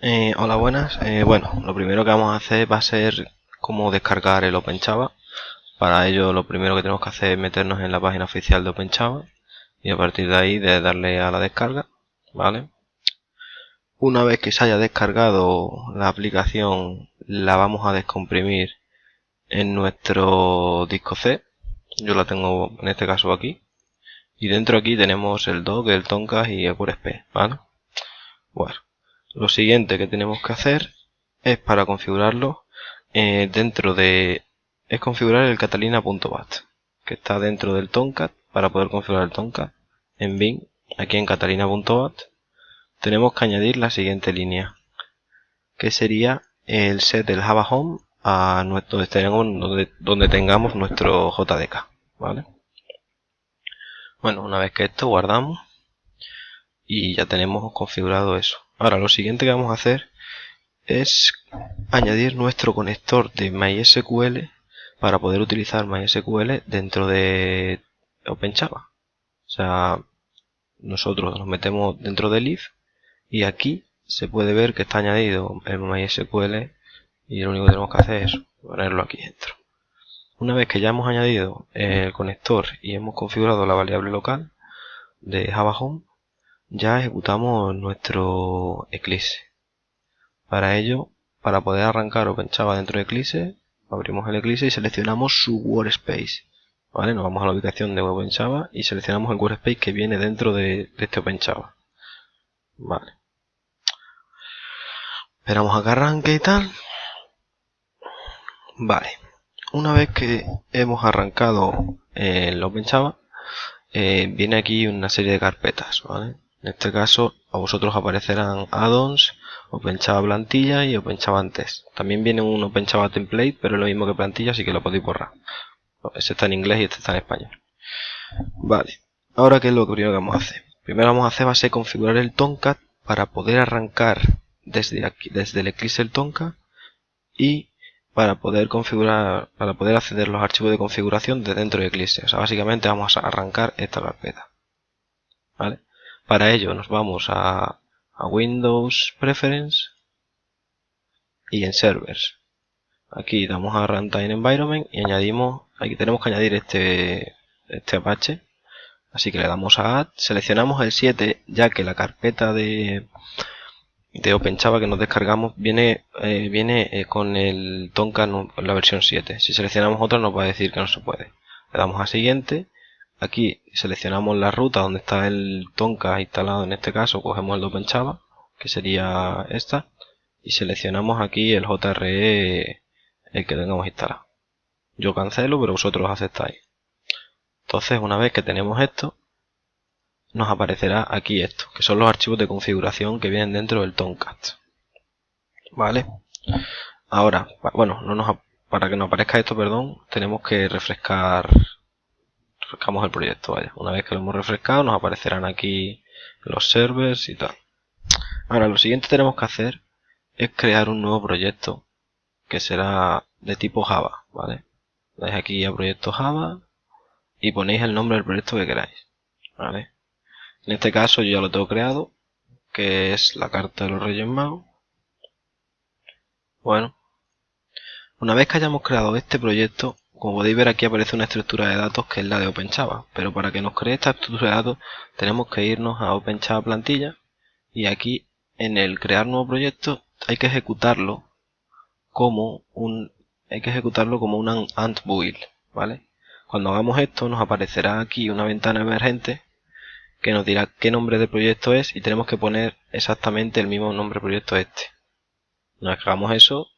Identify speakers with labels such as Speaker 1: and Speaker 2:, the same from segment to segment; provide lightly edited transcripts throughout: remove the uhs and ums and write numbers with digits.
Speaker 1: Hola, buenas. Bueno, lo primero que vamos a hacer va a ser cómo descargar el OpenJava. Para ello, lo primero que tenemos que hacer es meternos en la página oficial de OpenJava y a partir de ahí de darle a la descarga, ¿vale? Una vez que se haya descargado la aplicación, la vamos a descomprimir en nuestro disco C. Yo la tengo en este caso aquí. Y dentro aquí tenemos el Docker, el Tomcat y el WordPress, ¿vale? Bueno, lo siguiente que tenemos que hacer es para configurarlo es configurar el catalina.bat que está dentro del Tomcat. Para poder configurar el Tomcat en Bin, aquí en catalina.bat, tenemos que añadir la siguiente línea, que sería el set del Java Home a donde tengamos nuestro JDK, ¿vale? Bueno, una vez que esto guardamos y ya tenemos configurado eso. Ahora lo siguiente que vamos a hacer es añadir nuestro conector de MySQL para poder utilizar MySQL dentro de OpenJava. O sea, nosotros nos metemos dentro del if y aquí se puede ver que está añadido el MySQL y lo único que tenemos que hacer es ponerlo aquí dentro. Una vez que ya hemos añadido el conector y hemos configurado la variable local de Java Home, ya ejecutamos nuestro Eclipse. Para ello, para poder arrancar OpenJava dentro de Eclipse, abrimos el Eclipse y seleccionamos su workspace. ¿Vale? Nos vamos a la ubicación de OpenJava y seleccionamos el workspace que viene dentro de este OpenJava. Vale. Esperamos a que arranque y tal. Vale. Una vez que hemos arrancado el OpenJava, viene aquí una serie de carpetas, ¿vale? En este caso, a vosotros aparecerán add-ons, OpenJava plantilla y OpenJava test. También viene un OpenJava template, pero es lo mismo que plantilla, así que lo podéis borrar. Este está en inglés y este está en español. Vale. Ahora, ¿qué es lo primero que vamos a hacer? Primero vamos a hacer va a ser configurar el Tomcat para poder arrancar desde aquí, desde el Eclipse el Tomcat, y para poder acceder a los archivos de configuración de dentro de Eclipse. O sea, básicamente vamos a arrancar esta carpeta. ¿Vale? Para ello nos vamos a Windows Preference y en Servers. Aquí damos a Runtime Environment y añadimos, aquí tenemos que añadir este Apache. Así que le damos a Add, seleccionamos el 7, ya que la carpeta de OpenJava que nos descargamos viene con el Tomcat en la versión 7. Si seleccionamos otra nos va a decir que no se puede. Le damos a siguiente. Aquí seleccionamos la ruta donde está el Tomcat instalado. En este caso cogemos el de OpenJava, que sería esta, y seleccionamos aquí el JRE el que tengamos instalado. Yo cancelo, pero vosotros aceptáis. Entonces, una vez que tenemos esto, nos aparecerá aquí esto, que son los archivos de configuración que vienen dentro del Tomcat. ¿Vale? Ahora, bueno, para que nos aparezca esto, perdón, tenemos que refrescamos el proyecto, vaya. Una vez que lo hemos refrescado, nos aparecerán aquí los servers y tal. Ahora, lo siguiente que tenemos que hacer es crear un nuevo proyecto que será de tipo Java, ¿vale? Dais aquí a proyecto Java y ponéis el nombre del proyecto que queráis, ¿vale? En este caso yo ya lo tengo creado, que es la carta de los Reyes Magos. Bueno, una vez que hayamos creado este proyecto, como podéis ver aquí aparece una estructura de datos que es la de OpenJava, pero para que nos cree esta estructura de datos tenemos que irnos a OpenJava plantilla y aquí en el crear nuevo proyecto hay que ejecutarlo como un ant build, ¿vale? Cuando hagamos esto nos aparecerá aquí una ventana emergente que nos dirá qué nombre de proyecto es y tenemos que poner exactamente el mismo nombre de proyecto este. Una vez que hagamos eso,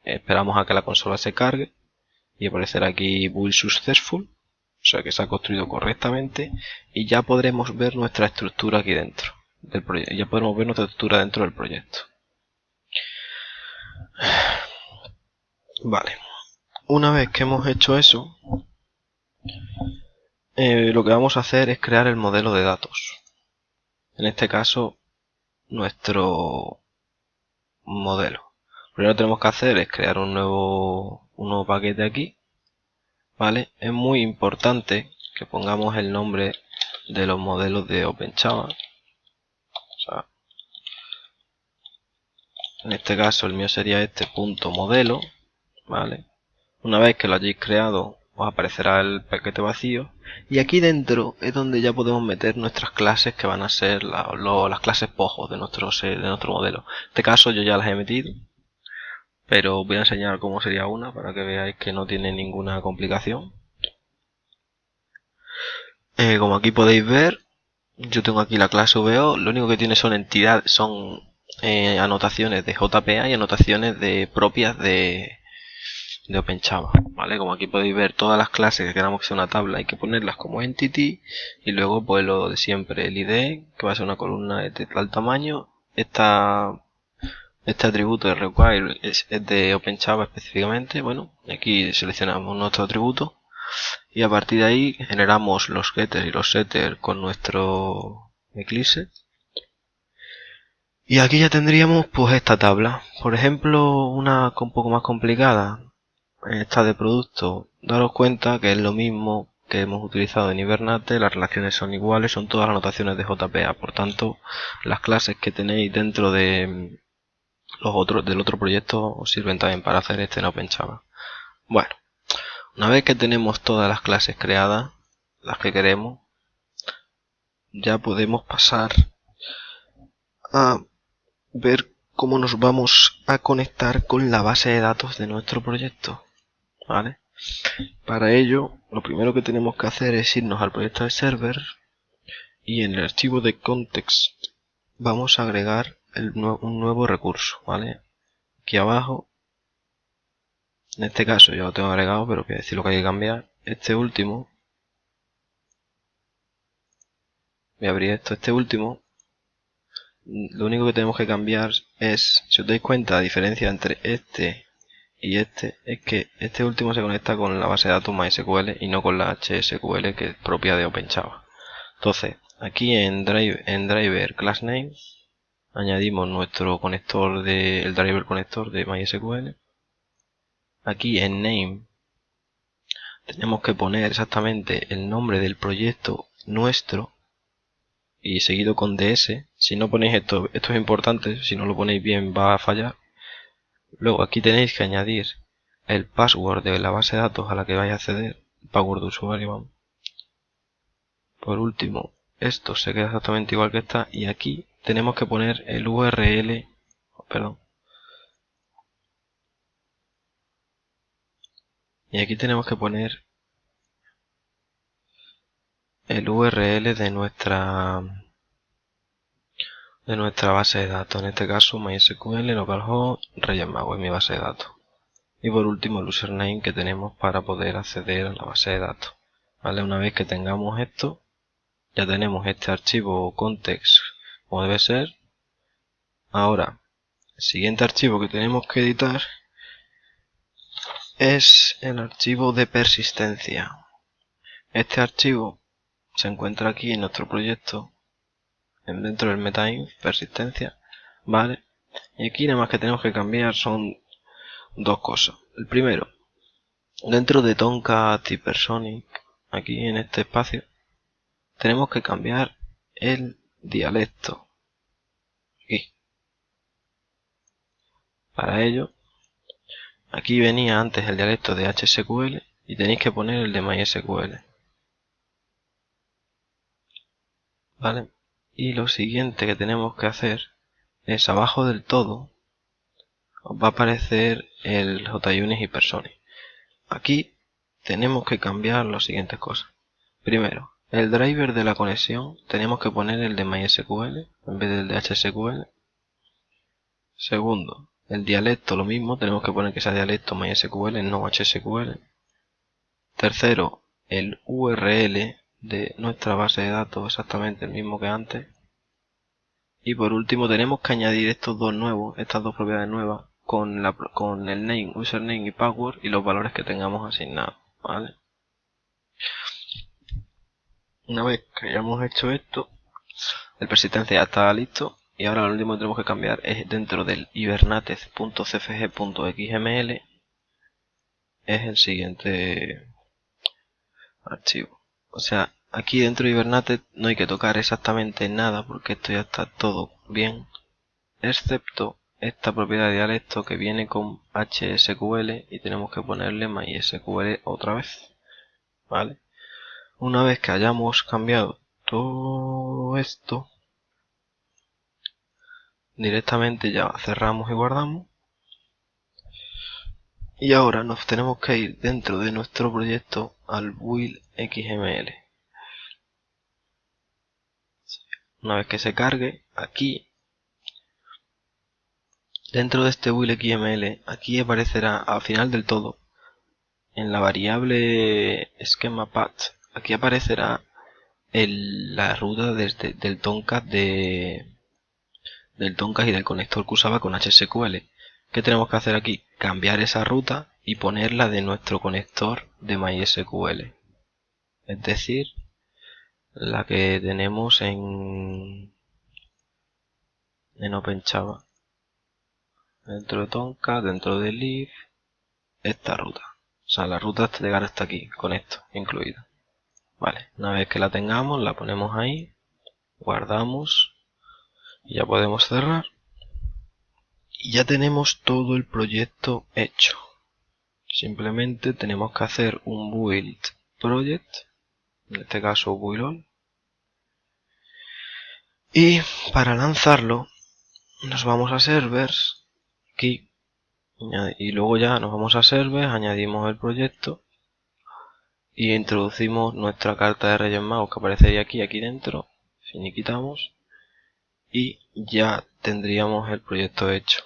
Speaker 1: esperamos a que la consola se cargue y aparecerá aquí build successful, o sea que se ha construido correctamente, y ya podremos ver nuestra estructura aquí dentro del proyecto. Ya podremos ver nuestra estructura dentro del proyecto. Vale. Una vez que hemos hecho eso, lo que vamos a hacer es crear el modelo de datos. En este caso, nuestro modelo. Lo primero que tenemos que hacer es crear un nuevo paquete aquí, ¿vale? Es muy importante que pongamos el nombre de los modelos de OpenJava. O sea, En este caso el mío sería este punto modelo, ¿vale? Una vez que lo hayáis creado, os aparecerá el paquete vacío. Y aquí dentro es donde ya podemos meter nuestras clases, que van a ser las clases POJO de nuestro modelo. En este caso yo ya las he metido, pero os voy a enseñar cómo sería una para que veáis que no tiene ninguna complicación. Como aquí podéis ver, yo tengo aquí la clase VO. Lo único que tiene son anotaciones de JPA y anotaciones propias de OpenJava, ¿vale? Como aquí podéis ver, todas las clases que queramos que sea una tabla hay que ponerlas como entity, y luego pues lo de siempre, el ID, que va a ser una columna de tal tamaño. Este atributo de require es de OpenJava específicamente. Bueno, aquí seleccionamos nuestro atributo y a partir de ahí generamos los getters y los setters con nuestro Eclipse. Y aquí ya tendríamos pues esta tabla. Por ejemplo, una un poco más complicada, esta de producto. Daros cuenta que es lo mismo que hemos utilizado en Hibernate, las relaciones son iguales, son todas las notaciones de JPA. Por tanto, las clases que tenéis dentro de del otro proyecto os sirven también para hacer este en OpenJava. Bueno, una vez que tenemos todas las clases creadas, las que queremos, ya podemos pasar a ver cómo nos vamos a conectar con la base de datos de nuestro proyecto, ¿vale? Para ello, lo primero que tenemos que hacer es irnos al proyecto de server y en el archivo de context vamos a agregar un nuevo recurso, ¿vale? Aquí abajo, en este caso ya lo tengo agregado, pero quiero decir lo que hay que cambiar. Este último, voy a abrir este último. Lo único que tenemos que cambiar es, si os dais cuenta, la diferencia entre este y este es que este último se conecta con la base de datos MySQL y no con la HSQL, que es propia de OpenJava. Entonces, aquí en driver class name añadimos nuestro conector el driver conector de MySQL. Aquí en name tenemos que poner exactamente el nombre del proyecto nuestro y seguido con ds. Si no ponéis esto es importante, si no lo ponéis bien va a fallar. Luego aquí tenéis que añadir el password de la base de datos a la que vais a acceder, el password de usuario, vamos. Por último, esto se queda exactamente igual que está, y aquí tenemos que poner el URL, perdón. Y aquí tenemos que poner el URL de nuestra base de datos, en este caso MySQL, localhost, Mago es mi base de datos. Y por último el username que tenemos para poder acceder a la base de datos. ¿Vale? Una vez que tengamos esto, ya tenemos este archivo context como debe ser. Ahora, el siguiente archivo que tenemos que editar es el archivo de persistencia. Este archivo se encuentra aquí en nuestro proyecto, dentro del metainf persistencia, ¿vale? Y aquí nada más que tenemos que cambiar son dos cosas. El primero, dentro de Tomcat y Personic, aquí en este espacio, tenemos que cambiar el dialecto. Aquí. Para ello, aquí venía antes el dialecto de HSQL y tenéis que poner el de MySQL. ¿Vale? Y lo siguiente que tenemos que hacer es, abajo del todo, os va a aparecer el JUnit y Personic. Aquí tenemos que cambiar las siguientes cosas. Primero, el driver de la conexión tenemos que poner el de MySQL en vez del de HSQL. Segundo, el dialecto lo mismo, tenemos que poner que sea dialecto MySQL, no HSQL. Tercero, el URL de nuestra base de datos exactamente el mismo que antes. Y por último tenemos que añadir estos dos nuevos, estas dos propiedades nuevas, con el name, username y password y los valores que tengamos asignados, ¿vale? Una vez que hayamos hecho esto, el persistencia ya está listo y ahora lo último que tenemos que cambiar es dentro del hibernate.cfg.xml es el siguiente archivo. O sea, aquí dentro de Hibernate no hay que tocar exactamente nada porque esto ya está todo bien, excepto esta propiedad de dialecto que viene con HSQL y tenemos que ponerle MySQL otra vez, ¿vale? Una vez que hayamos cambiado todo esto, directamente ya cerramos y guardamos. Y ahora nos tenemos que ir dentro de nuestro proyecto al build XML. Una vez que se cargue, aquí, dentro de este build XML, aquí aparecerá al final del todo, en la variable schema path, aquí aparecerá la ruta del Tomcat y del conector que usaba con HSQL. ¿Qué tenemos que hacer aquí? Cambiar esa ruta y ponerla de nuestro conector de MySQL. Es decir, la que tenemos en OpenJava. Dentro de Tomcat, dentro de Leaf, esta ruta. O sea, la ruta de llegar hasta aquí, con esto incluido. Vale, una vez que la tengamos, la ponemos ahí, guardamos y ya podemos cerrar. Y ya tenemos todo el proyecto hecho. Simplemente tenemos que hacer un build project, en este caso build all. Y para lanzarlo nos vamos a servers, aquí, y luego ya nos vamos a servers, añadimos el proyecto y introducimos nuestra carta de Reyes Magos que aparecería aquí dentro, finiquitamos y ya tendríamos el proyecto hecho.